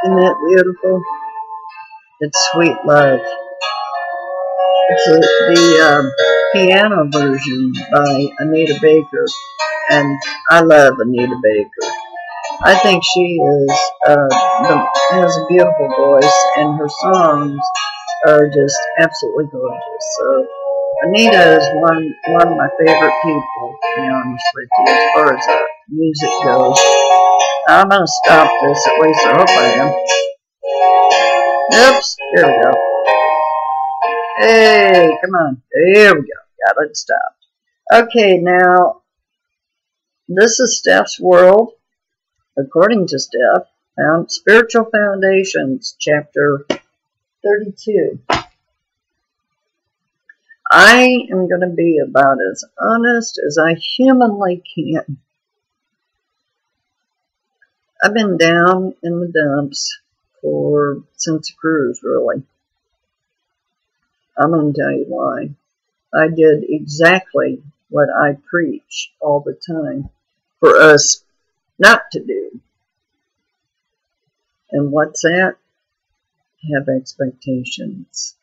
Isn't that beautiful? It's Sweet Love. It's the piano version by Anita Baker, and I love Anita Baker. I think she is has a beautiful voice, and her songs are just absolutely gorgeous. So Anita is one of my favorite people, to be honest with you, as far as music goes. I'm gonna stop this, at least I hope I am. Oops, there we go. Hey, come on. There we go. Got it stopped. Okay, now, this is Steph's World, according to Steph, Spiritual Foundations, chapter 32. I am going to be about as honest as I humanly can. I've been down in the dumps since the cruise, really. I'm going to tell you why. I did exactly what I preach all the time for us not to do. And what's that? Have expectations.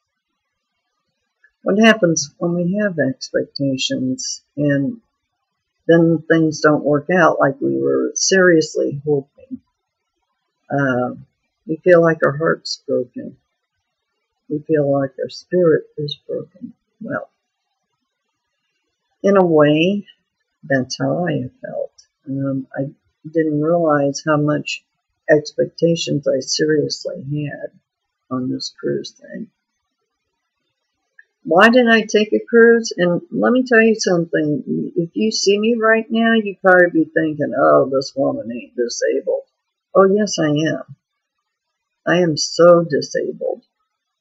What happens when we have expectations and then things don't work out like we were seriously hoping? We feel like our heart's broken. We feel like our spirit is broken. Well, in a way, that's how I have felt. I didn't realize how much expectations I seriously had on this cruise thing. Why did I take a cruise? And let me tell you something. If you see me right now, you'd probably be thinking, oh, this woman ain't disabled. Oh, yes, I am. I am so disabled.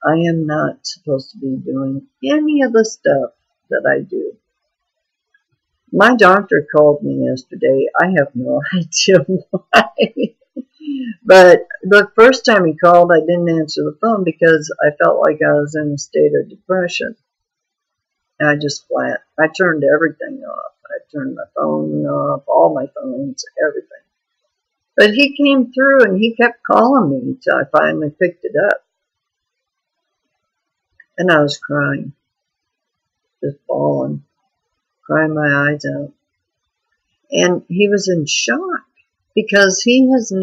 I am not supposed to be doing any of the stuff that I do. My doctor called me yesterday. I have no idea why. But the first time he called, I didn't answer the phone because I felt like I was in a state of depression. And I turned everything off. I turned my phone off, all my phones, everything. But he came through and he kept calling me until I finally picked it up. And I was crying, just bawling, crying my eyes out. And he was in shock because he has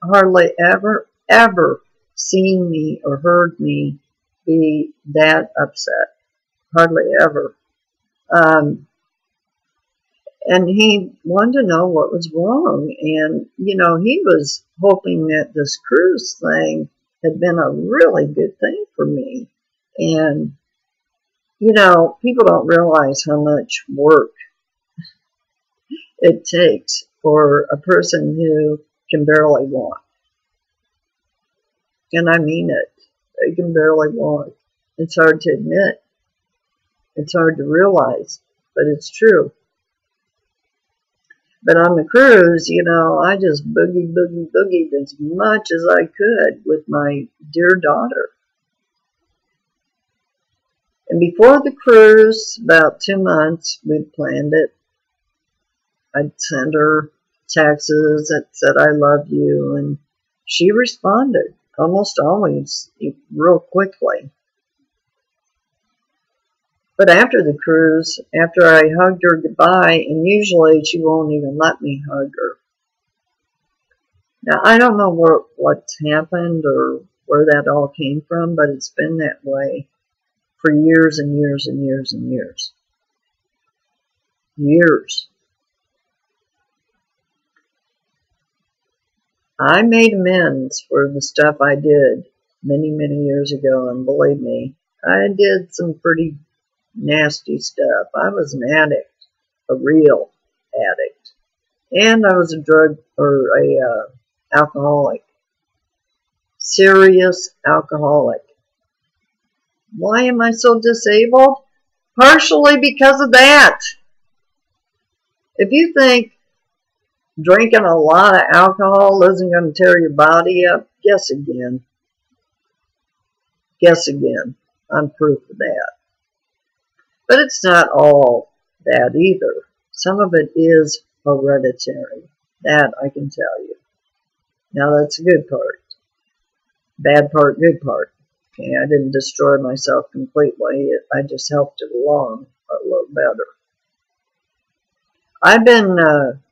hardly ever seen me or heard me be that upset. Hardly ever. And he wanted to know what was wrong. And, he was hoping that this cruise thing had been a really good thing for me. And, people don't realize how much work it takes for a person who can barely walk. And I mean it. They can barely walk. It's hard to admit. It's hard to realize, but it's true. But on the cruise, I just boogied as much as I could with my dear daughter. And before the cruise, about 2 months, we'd planned it. I'd send her texts that said, I love you. And she responded almost always real quickly. But after the cruise, after I hugged her goodbye, and usually she won't even let me hug her. Now, I don't know what's happened or where that all came from, but it's been that way for years and years and years and years. Years. I made amends for the stuff I did many, many years ago, and believe me, I did some pretty nasty stuff. I was an addict, a real addict, and I was a alcoholic, serious alcoholic. Why am I so disabled? Partially because of that. If you think drinking a lot of alcohol isn't going to tear your body up, guess again. Guess again. I'm proof of that. But it's not all that either. Some of it is hereditary. That I can tell you. Now that's the good part. Bad part, good part. Okay, I didn't destroy myself completely. I just helped it along a little better. I've been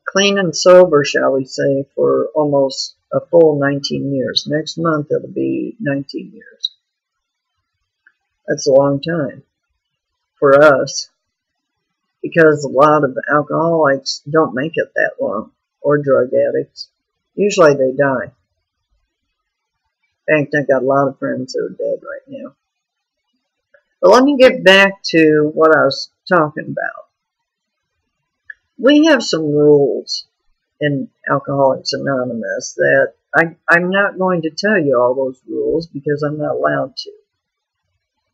clean and sober, shall we say, for almost a full 19 years. Next month it'll be 19 years. That's a long time for us because a lot of alcoholics don't make it that long, or drug addicts. Usually they die. In fact, I got a lot of friends that are dead right now. But let me get back to what I was talking about. We have some rules in Alcoholics Anonymous that I'm not going to tell you all those rules because I'm not allowed to.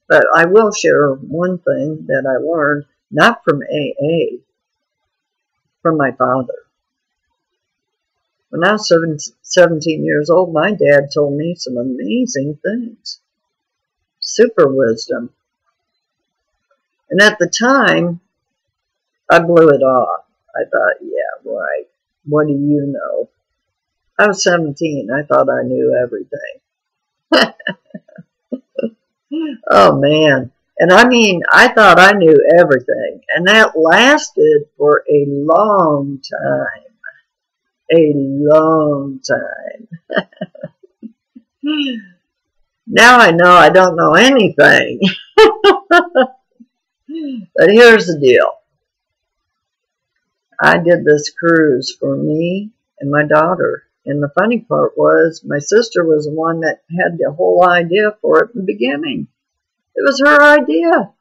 But I will share one thing that I learned, not from AA, from my father. When I was 17 years old, my dad told me some amazing things. Super wisdom. And at the time, I blew it off. I thought, yeah, right. What do you know? I was 17. I thought I knew everything. Oh, man. And I mean, I thought I knew everything. And that lasted for a long time. A long time. Now I know I don't know anything. But here's the deal. I did this cruise for me and my daughter. And the funny part was my sister was the one that had the whole idea for it in the beginning. It was her idea.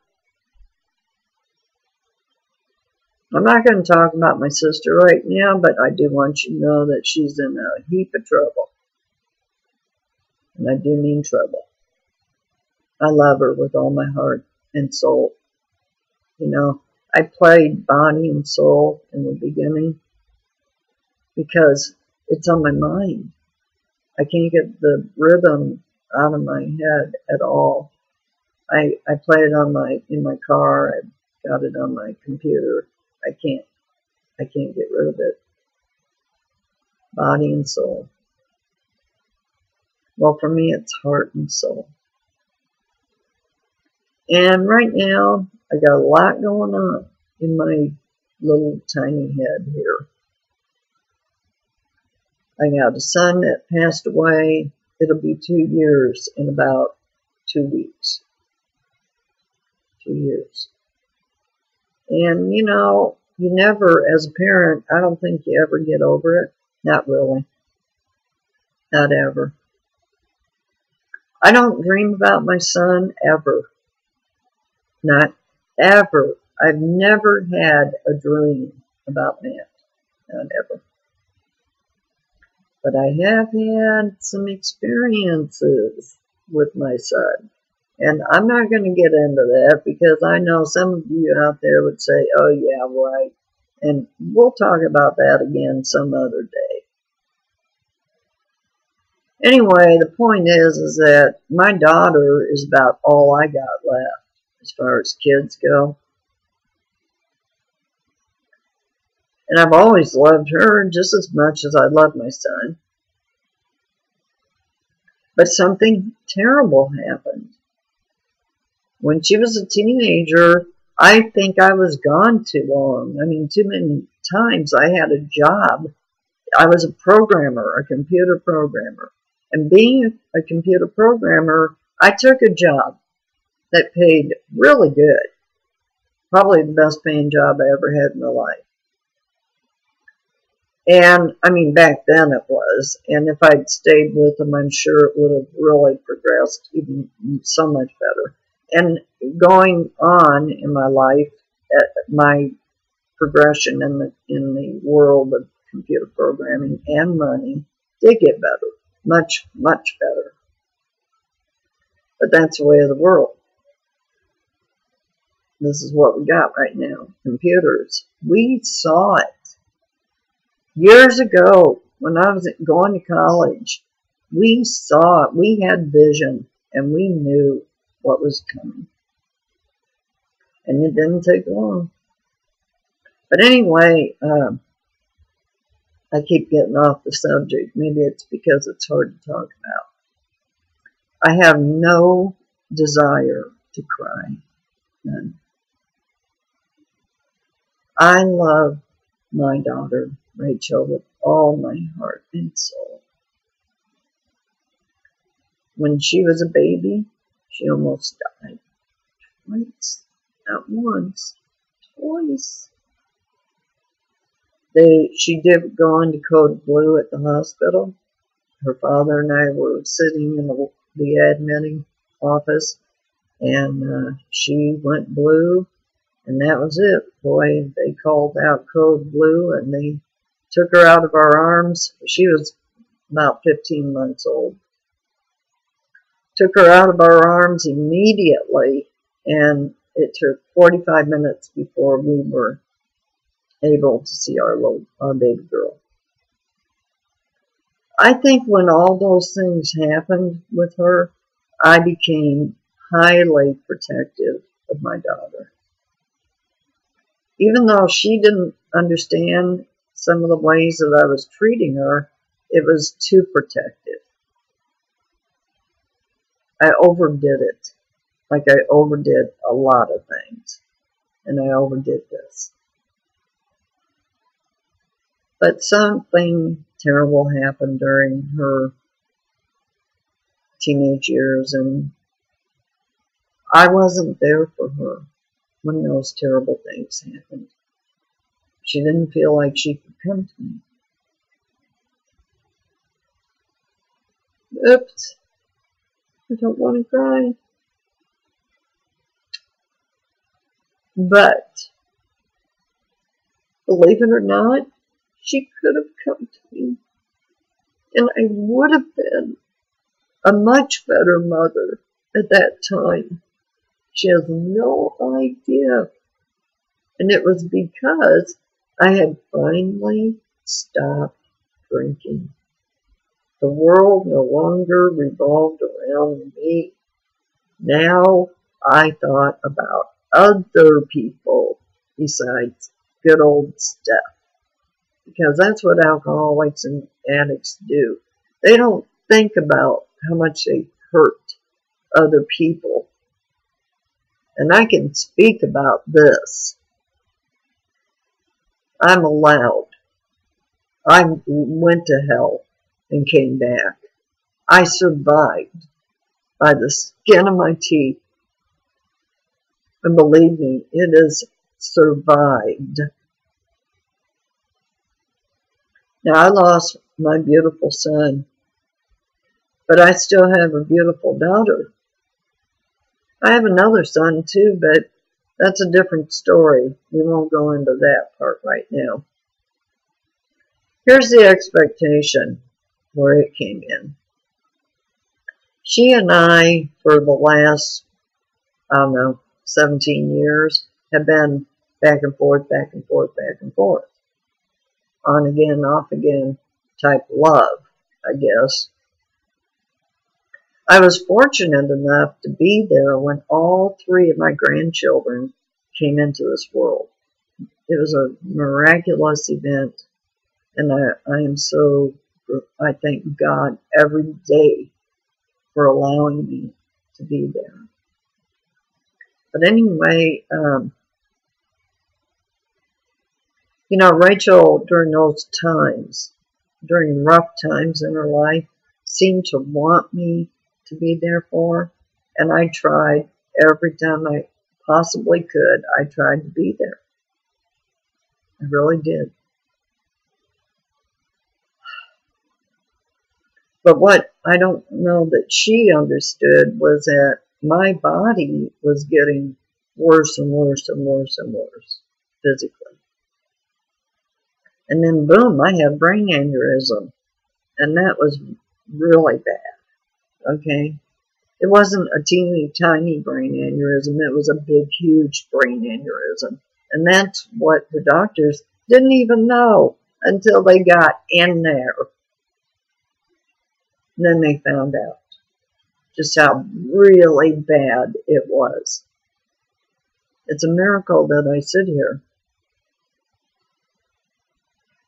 I'm not going to talk about my sister right now, but I do want you to know that she's in a heap of trouble. And I do mean trouble. I love her with all my heart and soul. You know, I played body and soul in the beginning because it's on my mind. I can't get the rhythm out of my head at all. I play it in my car. I've got it on my computer. I can't get rid of it. Body and soul. Well, for me, it's heart and soul. And right now, I got a lot going on in my little tiny head here. I got a son that passed away. It'll be 2 years in about 2 weeks. 2 years. And, you know, you never, as a parent, I don't think you ever get over it. Not really. Not ever. I don't dream about my son ever. Not ever. I've never had a dream about Matt. Not ever. But I have had some experiences with my son. And I'm not going to get into that because I know some of you out there would say, oh, yeah, right. And we'll talk about that again some other day. Anyway, the point is that my daughter is about all I got left as far as kids go. And I've always loved her just as much as I love my son. But something terrible happened. When she was a teenager, I think I was gone too long. I mean, too many times I had a job. I was a programmer, a computer programmer. And being a computer programmer, I took a job that paid really good. Probably the best paying job I ever had in my life. And, I mean, back then it was. And if I'd stayed with them, I'm sure it would have really progressed even so much better. And going on in my life, my progression in the world of computer programming and money did get better. Much, much better. But that's the way of the world. This is what we got right now. Computers. We saw it. Years ago, when I was going to college, we saw it. We had vision, and we knew what was coming. And it didn't take long. But anyway, I keep getting off the subject. Maybe it's because it's hard to talk about. I have no desire to cry. None. I love my daughter, Rachel, with all my heart and soul. When she was a baby, she almost died. Twice. Not once. Twice. She did go into code blue at the hospital. Her father and I were sitting in the admitting office, and she went blue, and that was it. Boy, they called out code blue, and they took her out of our arms. She was about 15 months old. Took her out of our arms immediately, and it took 45 minutes before we were able to see our baby girl. I think when all those things happened with her, I became highly protective of my daughter. Even though she didn't understand some of the ways that I was treating her, it was too protective. I overdid it. Like I overdid a lot of things. And I overdid this. But something terrible happened during her teenage years, and I wasn't there for her when those terrible things happened. She didn't feel like she could come to me. Oops. I don't want to cry. But, believe it or not, she could have come to me. And I would have been a much better mother at that time. She has no idea. And it was because I had finally stopped drinking. The world no longer revolved around me. Now I thought about other people besides good old Steph. Because that's what alcoholics and addicts do. They don't think about how much they hurt other people. And I can speak about this. I'm allowed. I went to hell and came back. I survived by the skin of my teeth. And believe me, it is survived. Now, I lost my beautiful son, but I still have a beautiful daughter. I have another son too, but that's a different story. We won't go into that part right now. Here's the expectation where it came in. She and I, for the last, 17 years, have been back and forth, back and forth, back and forth. On again, off again type love, I guess. I was fortunate enough to be there when all three of my grandchildren came into this world. It was a miraculous event, and I thank God every day for allowing me to be there. But anyway, Rachel, during those times, during rough times in her life, seemed to want me to be there for her, and I tried every time I possibly could. I tried to be there. I really did. But what I don't know that she understood was that my body was getting worse and worse and worse and worse physically. And then boom, I had brain aneurysm. And that was really bad. Okay? It wasn't a teeny tiny brain aneurysm. It was a big, huge brain aneurysm. And that's what the doctors didn't even know until they got in there. And then they found out just how really bad it was. It's a miracle that I sit here.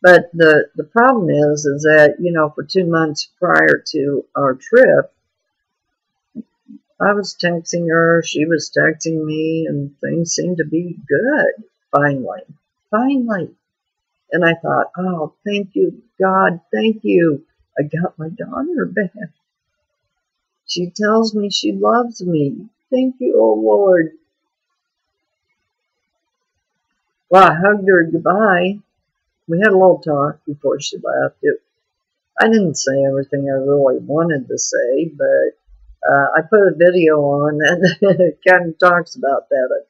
But the problem is that, for 2 months prior to our trip, I was texting her, she was texting me, and things seemed to be good. Finally. Finally. And I thought, oh, thank you, God, thank you. I got my daughter back. She tells me she loves me. Thank you, oh Lord. Well, I hugged her goodbye. We had a little talk before she left. I didn't say everything I really wanted to say, but I put a video on that it kind of talks about that, I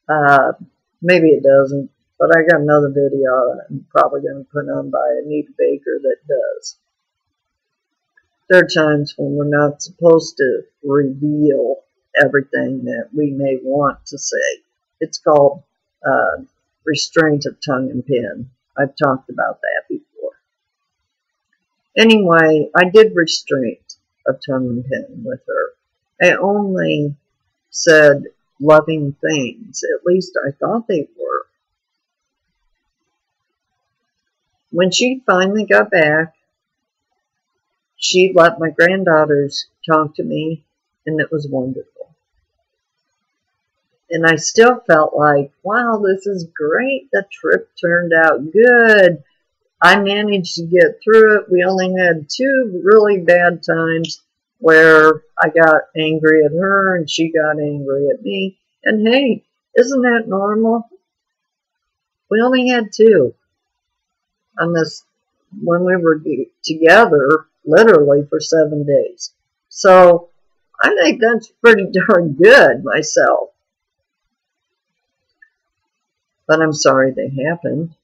think. Maybe it doesn't, but I got another video I'm probably going to put on by Anita Baker that does. There are times when we're not supposed to reveal everything that we may want to say. It's called restraint of tongue and pen. I've talked about that before. Anyway, I did restraint of tongue and pen with her. I only said loving things. At least I thought they were. When she finally got back, she let my granddaughters talk to me, and it was wonderful. And I still felt like, wow, this is great. The trip turned out good. I managed to get through it. We only had 2 really bad times where I got angry at her and she got angry at me. And hey, isn't that normal? We only had 2 on this when we were together literally for 7 days. So I think that's pretty darn good myself. But I'm sorry they happened.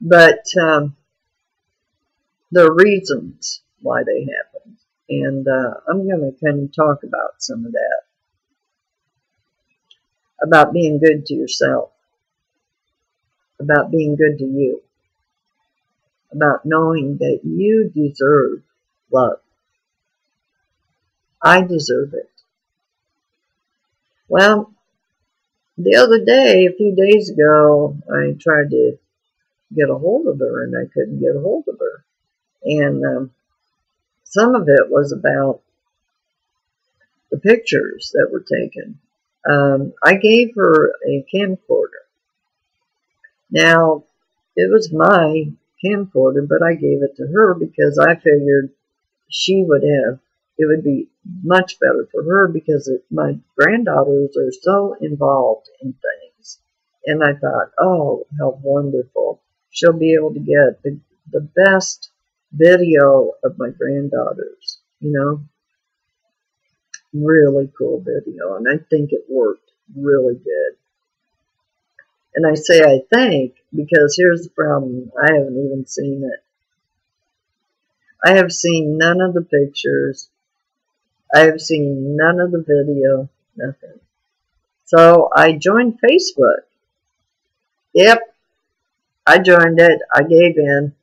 But there are reasons why they happened. And I'm going to kind of talk about some of that. About being good to yourself. About being good to you. About knowing that you deserve love. I deserve it. Well, the other day, a few days ago, I tried to get a hold of her and I couldn't get a hold of her. And some of it was about the pictures that were taken. I gave her a camcorder. Now, it was my camcorder, but I gave it to her because I figured it would be much better for her because my granddaughters are so involved in things. And I thought, oh, how wonderful. She'll be able to get the best video of my granddaughters, you know. Really cool video, and I think it worked really good. And I say I think because here's the problem. I haven't even seen it. I have seen none of the pictures. I have seen none of the video, nothing. So I joined Facebook. Yep, I joined it. I gave in.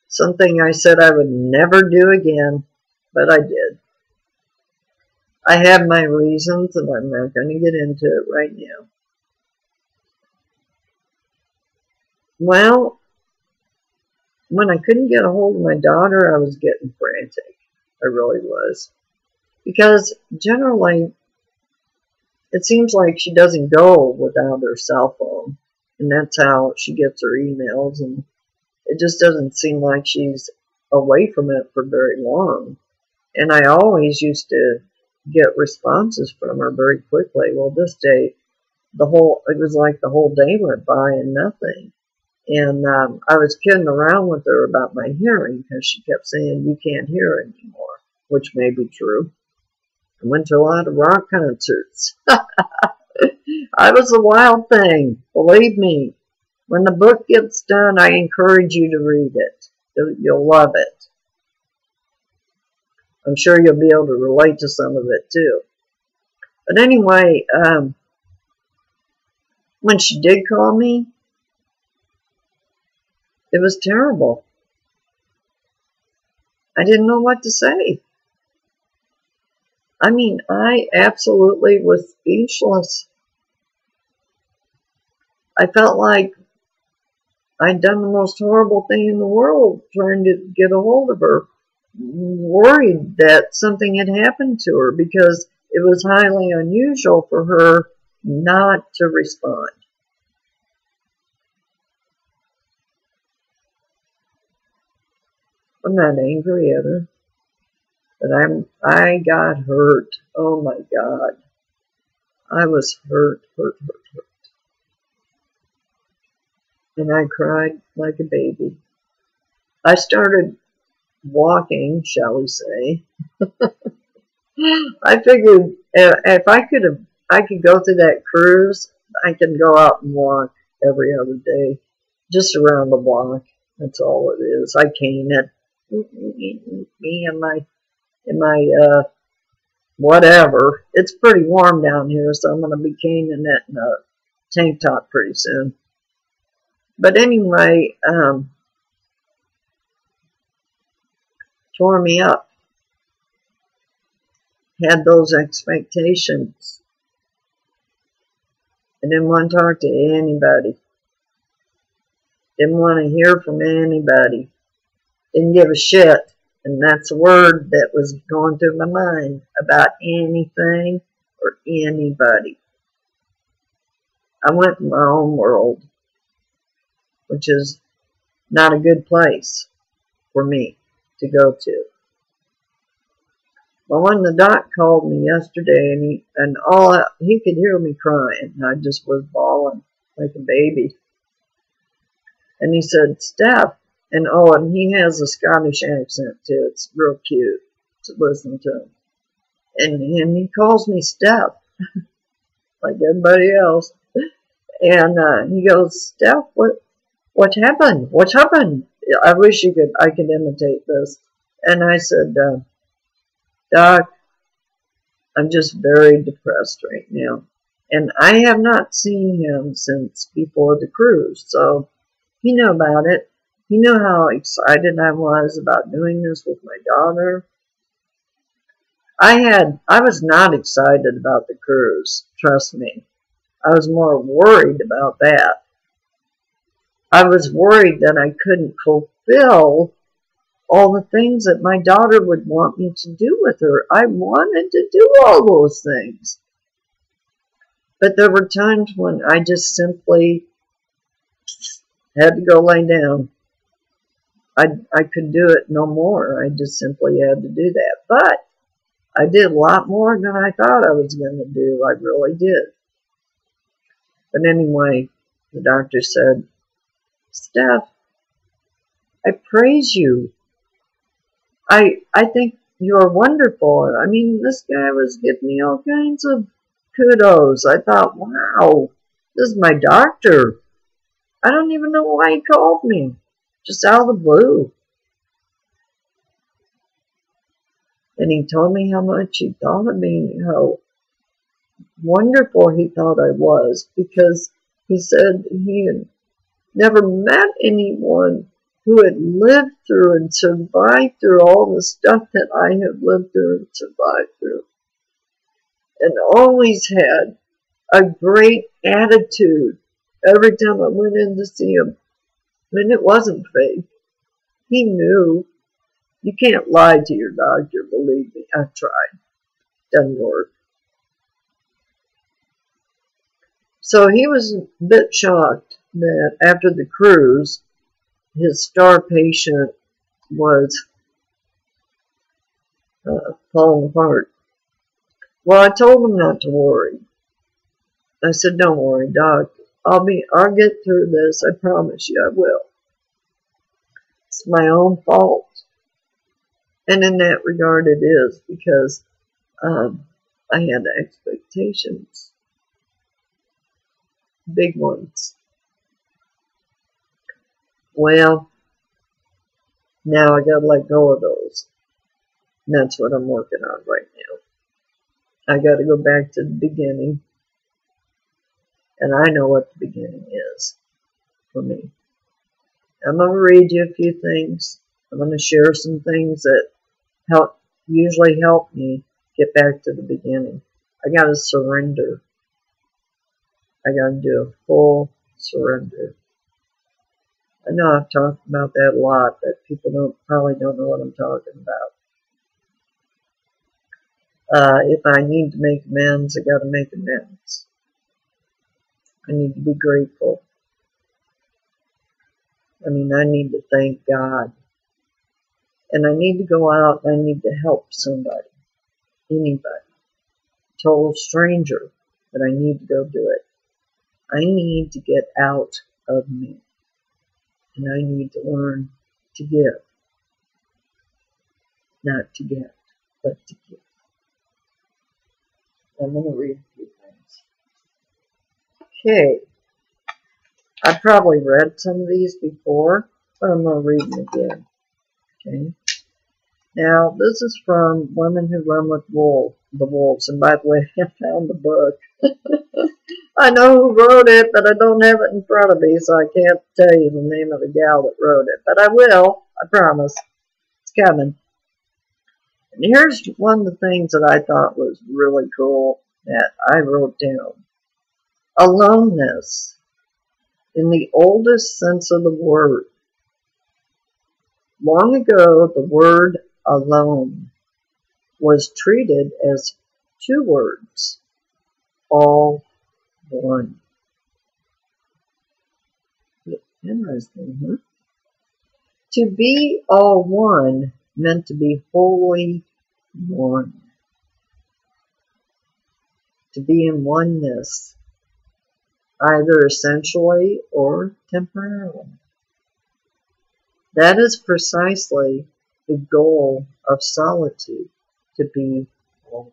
Something I said I would never do again, but I did. I have my reasons, and I'm not going to get into it right now. Well, when I couldn't get a hold of my daughter, I was getting frantic. I really was. Because generally, it seems like she doesn't go without her cell phone. And that's how she gets her emails. And it just doesn't seem like she's away from it for very long. And I always used to get responses from her very quickly. Well, this day, it was like the whole day went by and nothing. And I was kidding around with her about my hearing because she kept saying, you can't hear anymore, which may be true. I went to a lot of rock concerts. I was a wild thing, believe me. When the book gets done, I encourage you to read it. You'll love it. I'm sure you'll be able to relate to some of it too. But anyway, when she did call me, it was terrible. I didn't know what to say. I mean, I absolutely was speechless. I felt like I'd done the most horrible thing in the world trying to get a hold of her. worried that something had happened to her because it was highly unusual for her not to respond. I'm not angry at her, but I got hurt. Oh my God. I was hurt. And I cried like a baby. I started walking, shall we say. I figured if I could go through that cruise, I can go out and walk every other day, just around the block. That's all it is. I cane it. Me and my whatever. It's pretty warm down here, so I'm going to be caning it in a tank top pretty soon. But anyway, tore me up. Had those expectations. I didn't want to talk to anybody. Didn't want to hear from anybody. Didn't give a shit. And that's a word that was going through my mind about anything or anybody. I went in my own world, which is not a good place for me to go to. Well, when the doc called me yesterday, and he could hear me crying, and I just was bawling like a baby. And he said, Steph, and he has a Scottish accent too. It's real cute to listen to him. And he calls me Steph, like everybody else. And he goes, Steph, what happened? What happened? I wish I could imitate this. And I said, Doc, I'm just very depressed right now. And I have not seen him since before the cruise. So he knew about it. He knew how excited I was about doing this with my daughter. I was not excited about the cruise, trust me. I was more worried about that. I was worried that I couldn't fulfill all the things that my daughter would want me to do with her. I wanted to do all those things. But there were times when I just simply had to go lay down. I could do it no more. I just simply had to do that. But I did a lot more than I thought I was going to do. I really did. But anyway, the doctor said, Steph, I praise you. I think you're wonderful. I mean, this guy was giving me all kinds of kudos. I thought, wow, this is my doctor. I don't even know why he called me. Just out of the blue. And he told me how much he thought of me, how wonderful he thought I was, because he said he had never met anyone who had lived through and survived through all the stuff that I have lived through and survived through. And always had a great attitude every time I went in to see him. And it wasn't fake. He knew. You can't lie to your doctor, believe me. I've tried. Doesn't work. So he was a bit shocked that after the cruise, his star patient was falling apart. Well, I told him not to worry. I said, don't worry, Doc. I'll get through this. I promise you I will. It's my own fault. And in that regard it is, because I had expectations. Big ones. Well, now I gotta let go of those. And that's what I'm working on right now. I gotta go back to the beginning. And I know what the beginning is for me. I'm going to read you a few things. I'm going to share some things that usually help me get back to the beginning. I got to surrender. I got to do a full surrender. I know I've talked about that a lot, but people probably don't know what I'm talking about. If I need to make amends, I got to make amends. I need to be grateful. I mean, I need to thank God. And I need to go out and I need to help somebody, anybody, total stranger, but I need to go do it. I need to get out of me. And I need to learn to give. Not to get, but to give. I'm going to read a few things. Okay. I probably read some of these before, but I'm going to read them again. Okay. Now, this is from Women Who Run with the Wolves. And by the way, I found the book. I know who wrote it, but I don't have it in front of me, so I can't tell you the name of the gal that wrote it. But I will. I promise. It's coming. And here's one of the things that I thought was really cool that I wrote down. Aloneness, in the oldest sense of the word. Long ago, the word alone was treated as two words, all one. Interesting, huh? To be all one meant to be wholly one. To be in oneness, either essentially or temporarily. That is precisely the goal of solitude, to be all.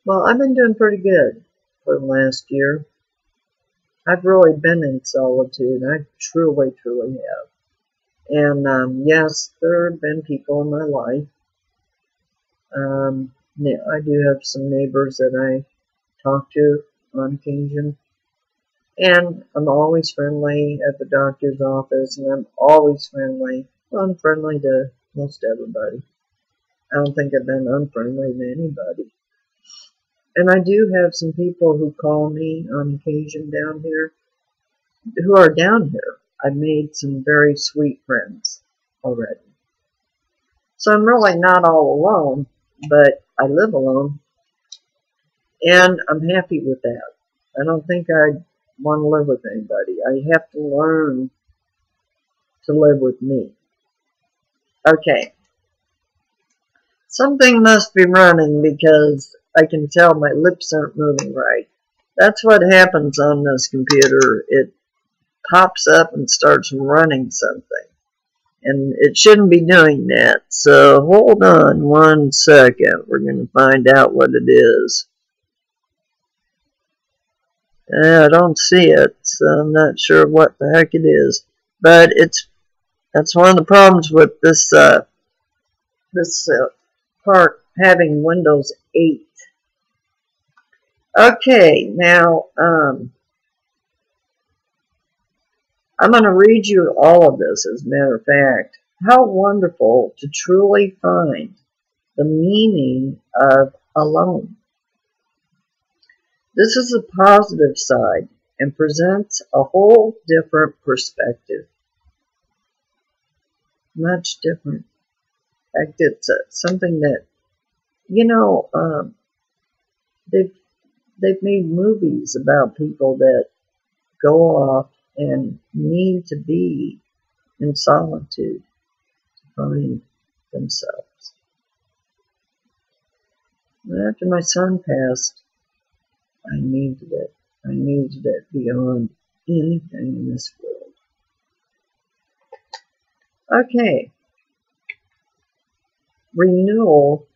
Well, I've been doing pretty good for the last year. I've really been in solitude. I truly, truly have. And yes, there have been people in my life. I do have some neighbors that I talk to on occasion. And I'm always friendly at the doctor's office, and I'm always friendly. Well, I'm friendly to most everybody. I don't think I've been unfriendly to anybody. And I do have some people who call me on occasion down here, who are down here. I've made some very sweet friends already. So I'm really not all alone, but I live alone. And I'm happy with that. I don't think I'd want to live with anybody. I have to learn to live with me. Okay. Something must be running because I can tell my lips aren't moving right. That's what happens on this computer. It pops up and starts running something. And it shouldn't be doing that. So hold on 1 second. We're going to find out what it is. I don't see it, so I'm not sure what the heck it is. But that's one of the problems with this part having Windows 8. Okay, now I'm going to read you all of this, as a matter of fact. How wonderful to truly find the meaning of alone. This is the positive side and presents a whole different perspective. Much different. In fact, it's something that, they've made movies about people that go off and need to be in solitude to find themselves. And after my son passed, I needed it. I needed it beyond anything in this world. Okay. Renewal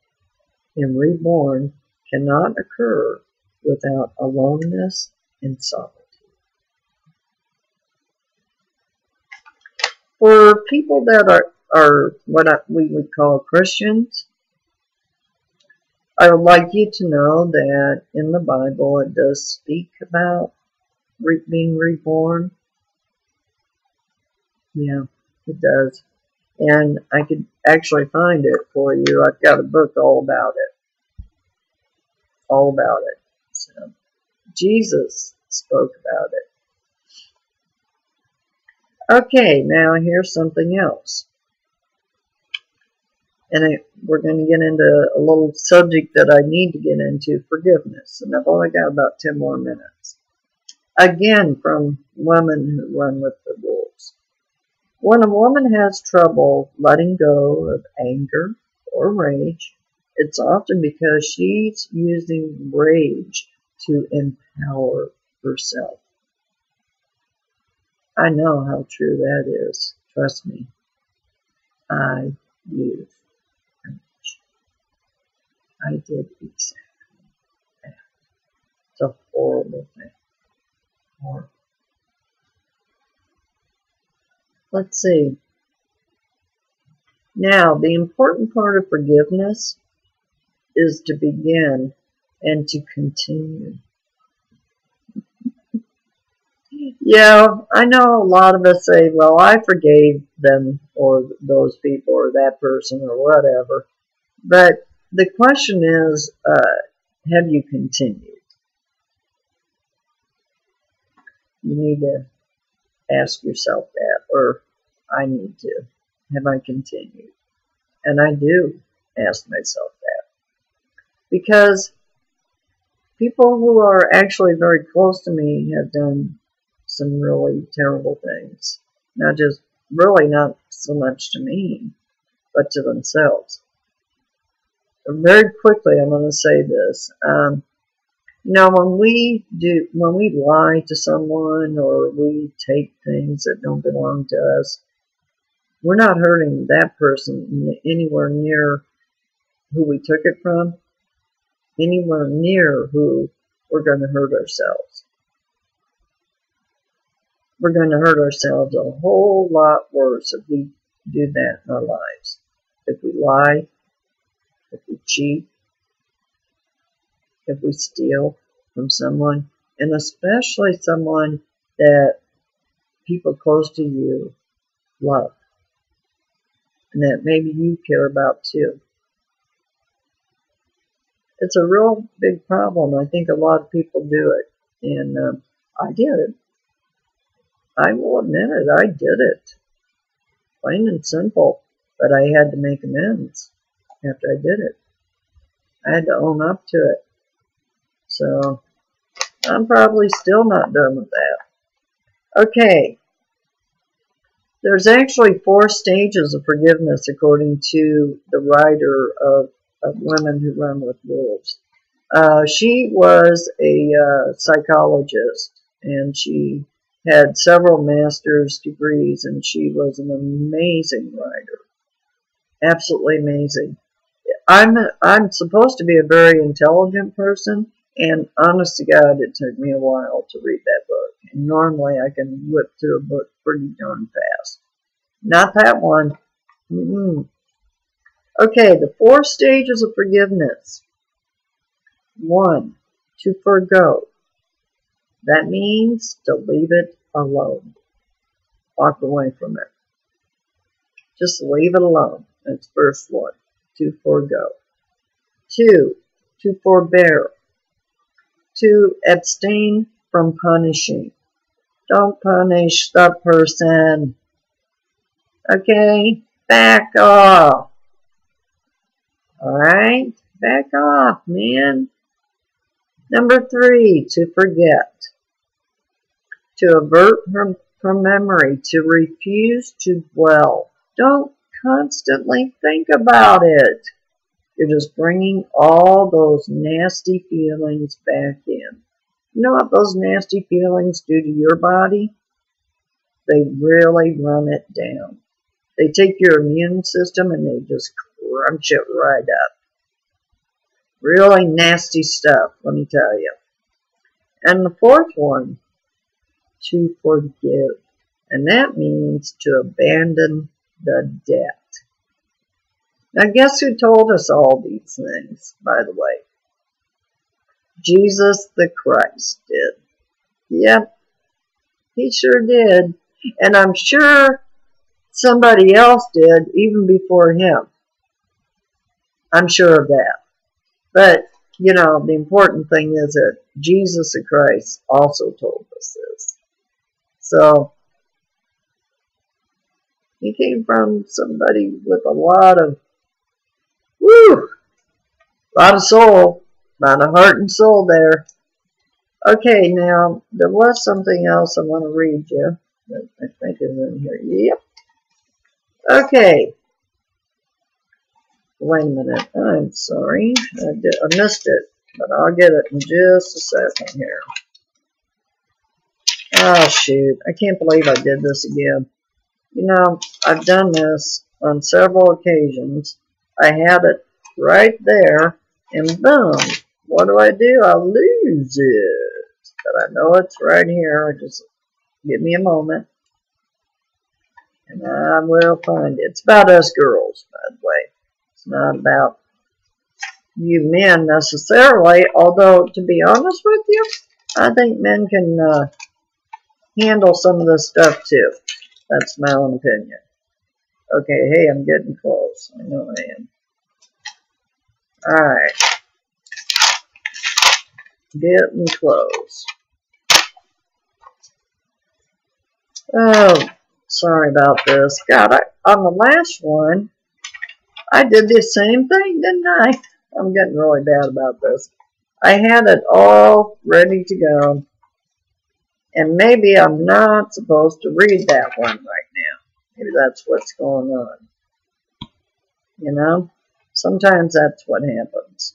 and reborn cannot occur without aloneness and solitude. For people that are what we would call Christians, I would like you to know that in the Bible it does speak about being reborn. Yeah, it does. And I could actually find it for you. I've got a book all about it. All about it. So, Jesus spoke about it. Okay, now here's something else. And we're going to get into a little subject that I need to get into, forgiveness. And I've only got about 10 more minutes. Again, from women who run with the wolves. When a woman has trouble letting go of anger or rage, it's often because she's using rage to empower herself. I know how true that is. Trust me. I use rage. I did exactly that. It's a horrible thing. Horrible. Let's see. Now, the important part of forgiveness is to begin and to continue. Yeah, I know a lot of us say, well, I forgave them or those people or that person or whatever. But the question is, have you continued? You need to ask yourself that, or I need to. Have I continued? And I do ask myself that. Because people who are actually very close to me have done some really terrible things. Not so much to me, but to themselves. Very quickly, I'm going to say this. When we lie to someone or we take things that don't belong to us, we're not hurting that person anywhere near who we took it from, anywhere near who we're going to hurt ourselves. We're going to hurt ourselves a whole lot worse if we do that in our lives. If we lie, if we cheat, if we steal from someone, and especially someone that people close to you love, and that maybe you care about too. It's a real big problem. I think a lot of people do it, and I did it. I will admit it, I did it. Plain and simple, but I had to make amends after I did it. I had to own up to it. So, I'm probably still not done with that. Okay. There's actually 4 stages of forgiveness according to the writer of Women Who Run with Wolves. She was a psychologist, and she had several master's degrees, and she was an amazing writer. Absolutely amazing. I'm supposed to be a very intelligent person, and honest to God, it took me a while to read that book. And normally I can whip through a book pretty darn fast. Not that one. Okay, the 4 stages of forgiveness. 1, to forgo. That means to leave it alone. Walk away from it. Just leave it alone. That's verse 1. To forgo. 2, to forbear. To abstain from punishing. Don't punish the person. Okay? Back off. Alright? Back off, man. Number 3, to forget. To avert from memory. To refuse to dwell. Don't constantly think about it. You're just bringing all those nasty feelings back in. You know what those nasty feelings do to your body? They really run it down. They take your immune system and they just crunch it right up. Really nasty stuff, let me tell you. And the 4th one, to forgive. And that means to abandon the debt. Now, guess who told us all these things, by the way? Jesus the Christ did. Yep, he sure did. And I'm sure somebody else did even before him. I'm sure of that. But, the important thing is that Jesus the Christ also told us this. So, He came from somebody with a lot of, woo, lot of soul, lot of heart and soul there. Okay, now, there was something else I want to read you that I think is in here. Yep. Okay. Wait a minute. I'm sorry. I missed it, but I'll get it in just a second here. Oh, shoot. I can't believe I did this again. You know, I've done this on several occasions. I had it right there, and boom. What do? I lose it. But I know it's right here. Just give me a moment, and I will find it. It's about us girls, by the way. It's not about you men necessarily, although, to be honest with you, I think men can handle some of this stuff too. That's my own opinion. Okay, hey, I'm getting close. I know I am. Alright. Getting close. Oh, sorry about this. God, on the last one, I did the same thing, didn't I? I'm getting really bad about this. I had it all ready to go. And maybe I'm not supposed to read that one right now. Maybe that's what's going on. You know? Sometimes that's what happens.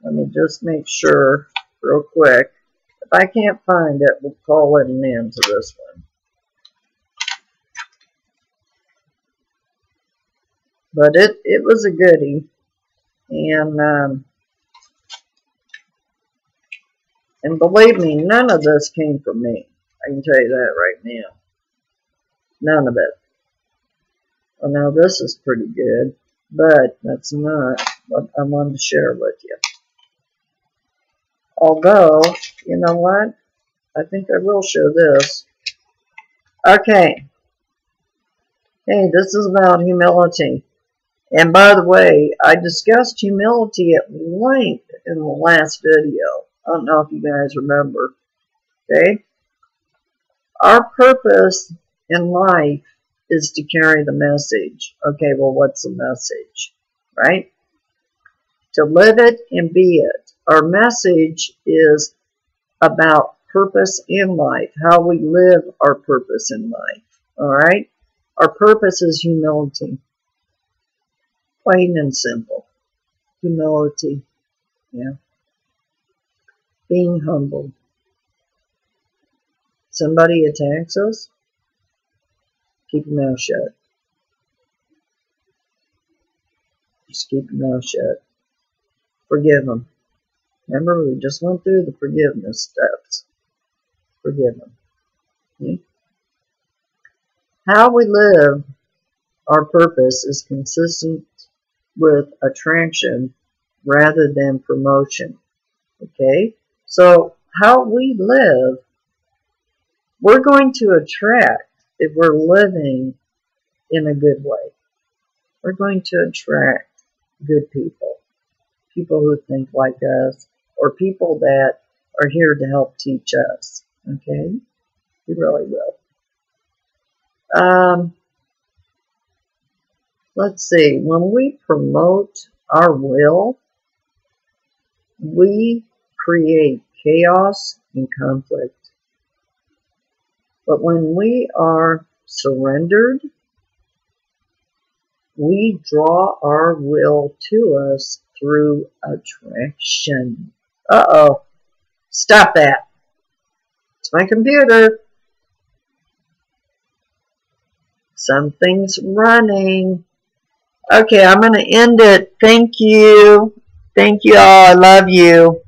Let me just make sure real quick. If I can't find it, we'll call it an end to this one. But it was a goodie. And believe me, none of this came from me. I can tell you that right now. None of it. Well, now this is pretty good, but that's not what I wanted to share with you. Although, you know what? I think I will show this. Okay. Hey, this is about humility. And by the way, I discussed humility at length in the last video. I don't know if you guys remember. Okay? Our purpose in life is to carry the message. Okay, well, what's the message? Right? To live it and be it. Our message is about purpose in life, how we live our purpose in life. Alright? Our purpose is humility. Plain and simple. Humility. Yeah. Being humble. Somebody attacks us, keep your mouth shut. Just keep your mouth shut. Forgive them. Remember, we just went through the forgiveness steps. Forgive them. Okay? How we live our purpose is consistent with attraction rather than promotion. Okay? So, how we live, we're going to attract if we're living in a good way. We're going to attract good people. People who think like us, or people that are here to help teach us. Okay? We really will. Let's see. When we promote our will, we create chaos and conflict. But when we are surrendered, we draw our will to us through attraction. Uh-oh. Stop that. It's my computer. Something's running. Okay, I'm going to end it. Thank you. Thank you all. I love you.